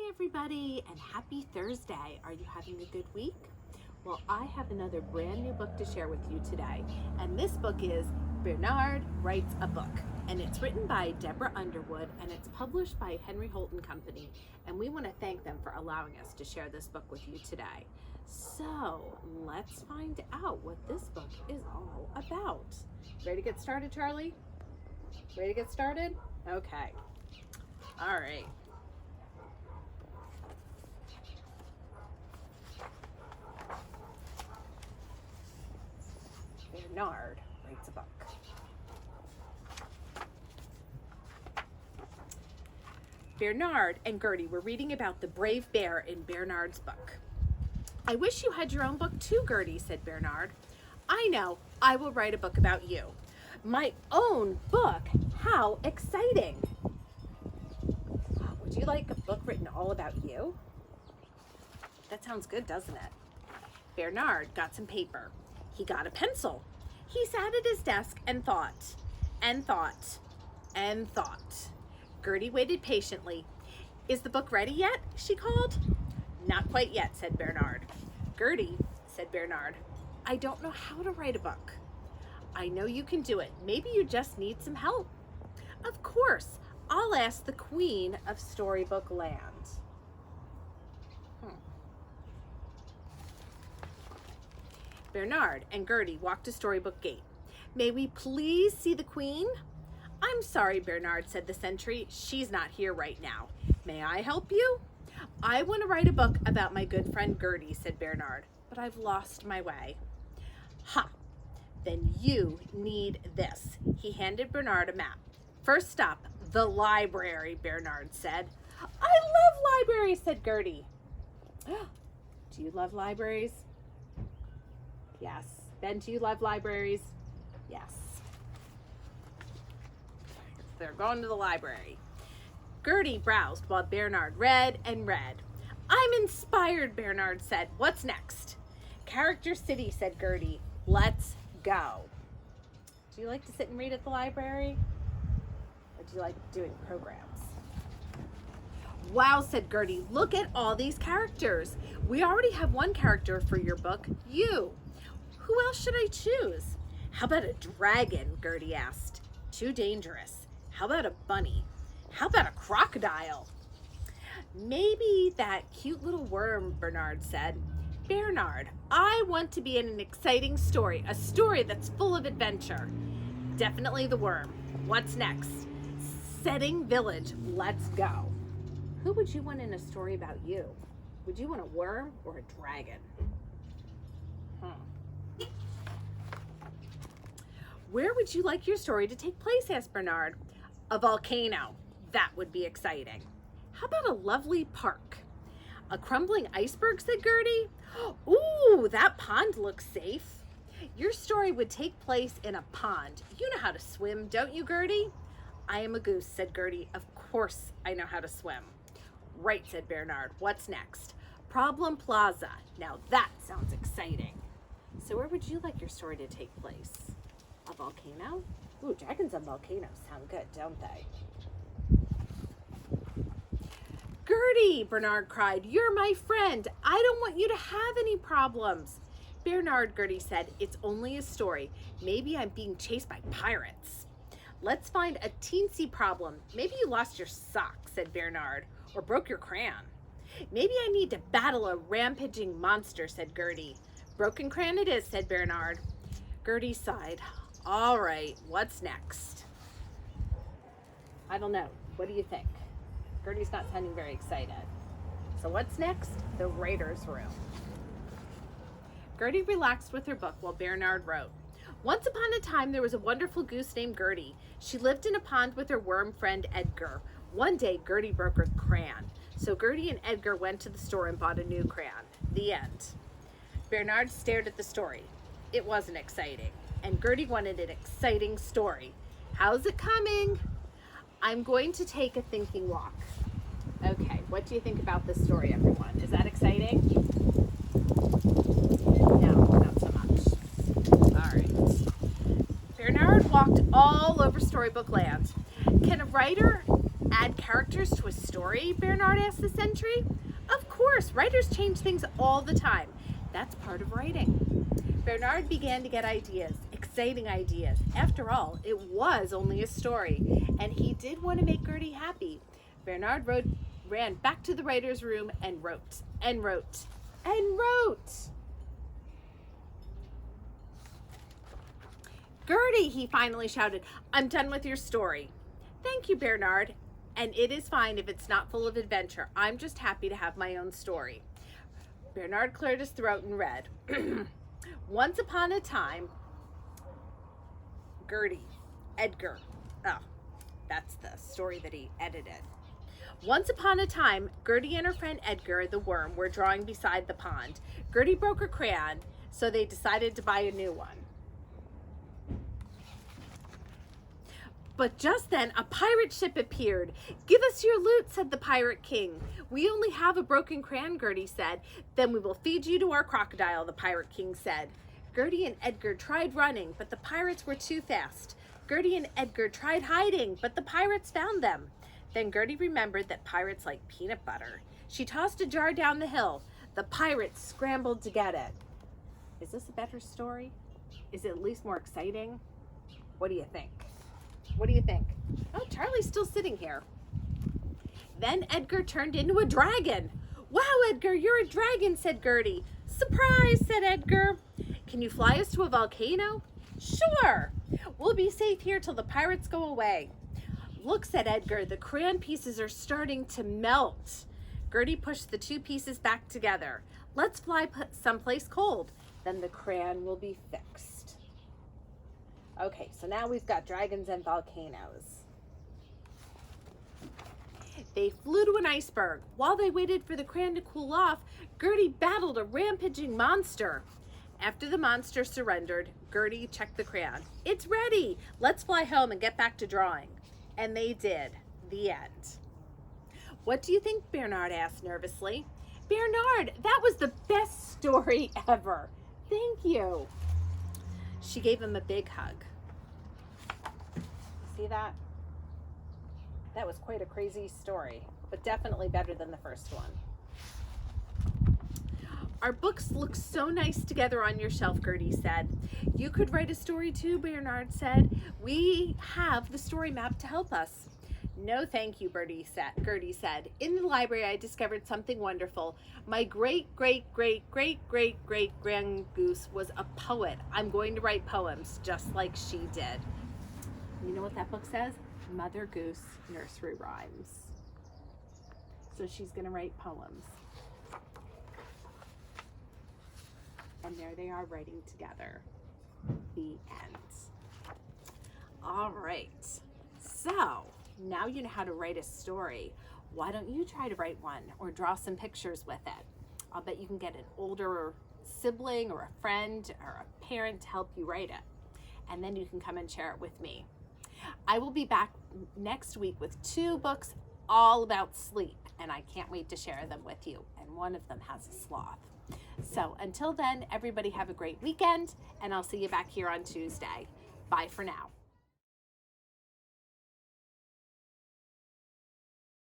Hi everybody, and happy Thursday. Are you having a good week? Well, I have another brand new book to share with you today, and this book is Bearnard Writes a Book, and it's written by Deborah Underwood, and it's published by Henry Holt & Company, and we want to thank them for allowing us to share this book with you today. So let's find out what this book is all about. Ready to get started, Charlie? Ready to get started? Okay. All right. Bearnard writes a book. Bearnard and Gertie were reading about the brave bear in Bearnard's book. I wish you had your own book too, Gertie, said Bearnard. I know, I will write a book about you. My own book? How exciting! Would you like a book written all about you? That sounds good, doesn't it? Bearnard got some paper. He got a pencil. He sat at his desk and thought, and thought, and thought. Gertie waited patiently. Is the book ready yet? She called. Not quite yet, said Bearnard. Gertie, said Bearnard, I don't know how to write a book. I know you can do it. Maybe you just need some help. Of course, I'll ask the Queen of Storybook Land. Bearnard and Gertie walked to Storybook Gate. May we please see the Queen? I'm sorry, Bearnard, said the sentry. She's not here right now. May I help you? I want to write a book about my good friend Gertie, said Bearnard, but I've lost my way. Ha! Then you need this. He handed Bearnard a map. First stop, the library, Bearnard said. I love libraries, said Gertie. Do you love libraries? Yes. Ben, do you love libraries? Yes. They're going to the library. Gertie browsed while Bearnard read and read. I'm inspired, Bearnard said. What's next? Character City, said Gertie. Let's go. Do you like to sit and read at the library? Or do you like doing programs? Wow, said Gertie. Look at all these characters. We already have one character for your book, you. Who else should I choose? How about a dragon? Gertie asked. Too dangerous. How about a bunny? How about a crocodile? Maybe that cute little worm, Bearnard said. Bearnard, I want to be in an exciting story, a story that's full of adventure. Definitely the worm. What's next? Setting village. Let's go. Who would you want in a story about you? Would you want a worm or a dragon? Where would you like your story to take place? Asked Bearnard. A volcano. That would be exciting. How about a lovely park? A crumbling iceberg, said Gertie. Ooh, that pond looks safe. Your story would take place in a pond. You know how to swim, don't you, Gertie? I am a goose, said Gertie. Of course I know how to swim. Right, said Bearnard. What's next? Problem Plaza. Now that sounds exciting. So where would you like your story to take place? A volcano? Ooh, dragons on volcanoes sound good, don't they? Gertie, Bearnard cried, you're my friend. I don't want you to have any problems. Bearnard, Gertie said, it's only a story. Maybe I'm being chased by pirates. Let's find a teensy problem. Maybe you lost your sock, said Bearnard, or broke your crayon. Maybe I need to battle a rampaging monster, said Gertie. Broken crayon it is, said Bearnard. Gertie sighed. All right, what's next? I don't know. What do you think? Gertie's not sounding very excited. So what's next? The writer's room. Gertie relaxed with her book while Bearnard wrote. Once upon a time, there was a wonderful goose named Gertie. She lived in a pond with her worm friend Edgar. One day, Gertie broke her crayon. So Gertie and Edgar went to the store and bought a new crayon. The end. Bearnard stared at the story. It wasn't exciting. And Gertie wanted an exciting story. How's it coming? I'm going to take a thinking walk. Okay, what do you think about this story, everyone? Is that exciting? No, not so much. All right. Bearnard walked all over Storybook Land. Can a writer Add characters to a story? Bearnard asked the sentry. Of course, writers change things all the time. That's part of writing. Bearnard began to get ideas, exciting ideas. After all, it was only a story, and he did want to make Gertie happy. Bearnard ran back to the writer's room and wrote, and wrote, and wrote. Gertie, he finally shouted, I'm done with your story. Thank you, Bearnard. And it is fine if it's not full of adventure. I'm just happy to have my own story. Bearnard cleared his throat and read. Once upon a time, Gertie, Edgar. Oh, that's the story that he edited. Once upon a time, Gertie and her friend Edgar, the worm, were drawing beside the pond. Gertie broke her crayon, so they decided to buy a new one. But just then, a pirate ship appeared. Give us your loot, said the pirate king. We only have a broken crayon, Gertie said. Then we will feed you to our crocodile, the pirate king said. Gertie and Edgar tried running, but the pirates were too fast. Gertie and Edgar tried hiding, but the pirates found them. Then Gertie remembered that pirates like peanut butter. She tossed a jar down the hill. The pirates scrambled to get it. Is this a better story? Is it at least more exciting? What do you think? What do you think? Oh, Charlie's still sitting here. Then Edgar turned into a dragon. Wow, Edgar, you're a dragon, said Gertie. Surprise, said Edgar. Can you fly us to a volcano? Sure. We'll be safe here till the pirates go away. Look, said Edgar, the crayon pieces are starting to melt. Gertie pushed the two pieces back together. Let's fly someplace cold. Then the crayon will be fixed. Okay, so now we've got dragons and volcanoes. They flew to an iceberg. While they waited for the crayon to cool off, Gertie battled a rampaging monster. After the monster surrendered, Gertie checked the crayon. It's ready. Let's fly home and get back to drawing. And they did. The end. What do you think? Bearnard asked nervously. Bearnard, that was the best story ever. Thank you. She gave him a big hug. See that? That was quite a crazy story, but definitely better than the first one. Our books look so nice together on your shelf, Gertie said. You could write a story too, Bearnard said. We have the story map to help us. No, thank you, Gertie said. In the library, I discovered something wonderful. My great-great-great-great-great-great-grand goose was a poet. I'm going to write poems just like she did. You know what that book says? Mother Goose Nursery Rhymes. So she's going to write poems. And there they are writing together. The end. All right. So now you know how to write a story. Why don't you try to write one or draw some pictures with it? I'll bet you can get an older sibling or a friend or a parent to help you write it. And then you can come and share it with me. I will be back next week with 2 books all about sleep, and I can't wait to share them with you. And one of them has a sloth. So until then, everybody have a great weekend, and I'll see you back here on Tuesday. Bye for now.